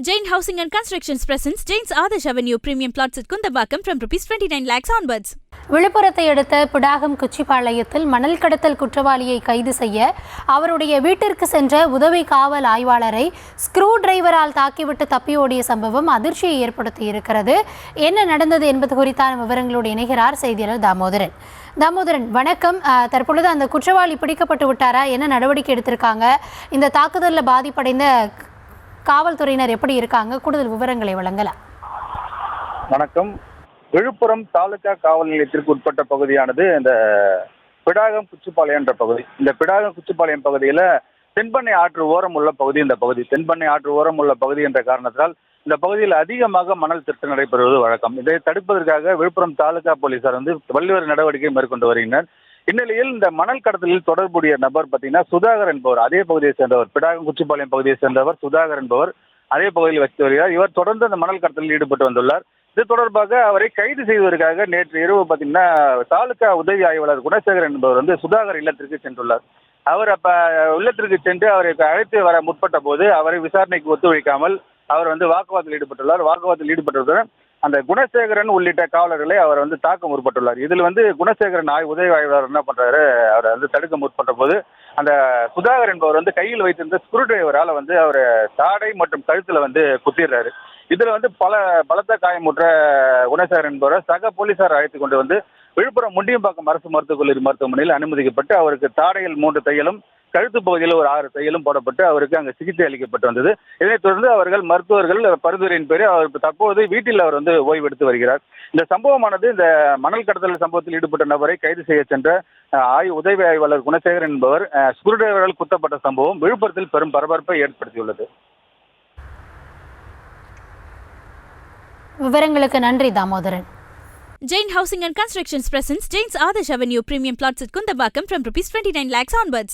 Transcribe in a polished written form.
Jain Housing and Constructions presents Jain's Adarsh Avenue Premium Plots at Kundambakam from ₹29 lakhs onwards. விழுப்புரத்தை அடுத்த பிடாகம் குச்சிப்பாளையத்தில் மணல் கடத்தல் குற்றவாளியை கைது செய்ய அவருடைய வீட்டிற்கு சென்ற உதவி காவல் ஆய்வாளரை ஸ்க்ரூ டிரைவரால் தாக்கிவிட்டு தப்பியோடிய சம்பவம் அதிர்ச்சியை ஏற்படுத்தியிருக்கிறது. என்ன நடந்தது என்பது குறித்தான விவரங்களோடு இணைகிறார் செய்தியாளர் தாமோதரன். தாமோதரன், வணக்கம். தற்பொழுது அந்த குற்றவாளி பிடிக்கப்பட்டு விட்டாரா? என்ன நடவடிக்கை எடுத்திருக்காங்க? இந்த தாக்குதலில் பாதிப்படைந்த காவல்துறையினர் எப்படி இருக்காங்க? கூடுதல் விவரங்களை வழங்கலாம். வணக்கம். விழுப்புரம் தாலுகா காவல் நிலையத்திற்கு உட்பட்ட பகுதியானது இந்த பிடாகம் குச்சிப்பாளையம் என்ற பகுதி. இந்த பிடாகம் குச்சிப்பாளையம் பகுதியில் தென்பண்ணை ஆற்று ஓரம் உள்ள பகுதி இந்த பகுதி. தென்பண்ணை ஆற்று ஓரம் உள்ள பகுதி என்ற காரணத்தால் இந்த பகுதியில் அதிகமாக மணல் திருட்டு நடைபெறுவது வழக்கம். இதை தடுப்பதற்காக விழுப்புரம் தாலுகா போலீசார் பல்வேறு நடவடிக்கை மேற்கொண்டு வருகின்றனர். இந்நிலையில் இந்த மணல் கடத்தலில் தொடர்புடைய நபர் பார்த்தீங்கன்னா சுதாகர் என்பவர், அதே பகுதியை சேர்ந்தவர், பிடாகம் குச்சிப்பாளையம் பகுதியை சேர்ந்தவர் சுதாகர் என்பவர் அதே பகுதியில் வசித்து வருகிறார். இவர் தொடர்ந்து அந்த மணல் கடத்தலில் ஈடுபட்டு வந்துள்ளார். இது தொடர்பாக அவரை கைது செய்வதற்காக நேற்று இரவு பார்த்தீங்கன்னா தாலுகா உதவி ஆய்வாளர் குணசேகரன் என்பவர் சுதாகர் இல்லத்திற்கு சென்றுள்ளார். அவர் இல்லத்திற்கு சென்று அவரை அழைத்து வர முற்பட்ட போது அவரை விசாரணைக்கு ஒத்துழைக்காமல் அவர் வாக்குவாதத்தில் ஈடுபட்டுள்ளார். வாக்குவாதத்தில் ஈடுபட்டவுடன் அந்த குணசேகரன் உள்ளிட்ட காவலர்களை அவர் தாக்க முற்பட்டுள்ளார். இதில் குணசேகரன் உதவி ஆய்வாளர் என்ன பண்றாரு, அவரை தடுக்க முற்பட்ட போது அந்த சுதாகர் என்பவர் கையில் வைத்திருந்த ஸ்க்ரூ டிரைவரால் அவர் தாடை மற்றும் கழுத்துல குத்திடுறாரு. இதுல பலத்த காயமுற்ற குணசேகரன் என்பவர் சக போலீசார் அழைத்து கொண்டு விழுப்புரம் முண்டியம்பாக்கம் அரசு மருத்துவக் கல்லூரி மருத்துவமனையில் அனுமதிக்கப்பட்டு அவருக்கு தாடையில் 3 தையலும் கழுத்து பகுதியில் ஒரு 6 தையலும் போடப்பட்டு அவருக்கு அங்கு சிகிச்சை அளிக்கப்பட்டு வந்தது. இதனைத் தொடர்ந்து மருத்துவர்கள் பரிந்துரையின் பேரில் அவர் தற்போது வீட்டில் அவர் ஓய்வெடுத்து வருகிறார். இந்த சம்பவமானது இந்த மணல் கடத்தல் சம்பவத்தில் ஈடுபட்ட நபரை கைது செய்ய சென்ற உதவி ஆய்வாளர் குணசேகரன் என்பவர் ஸ்க்ரூ டிரைவரால் குத்தப்பட்ட சம்பவம் விழுப்புரத்தில் பெரும் பரபரப்பை ஏற்படுத்தியுள்ளது. விவரங்களுக்கு நன்றி Damodaran. Jain Housing and Constructions presents Jain's Adarsh Avenue Premium Plots at Kundambakam from ₹29 lakhs onwards.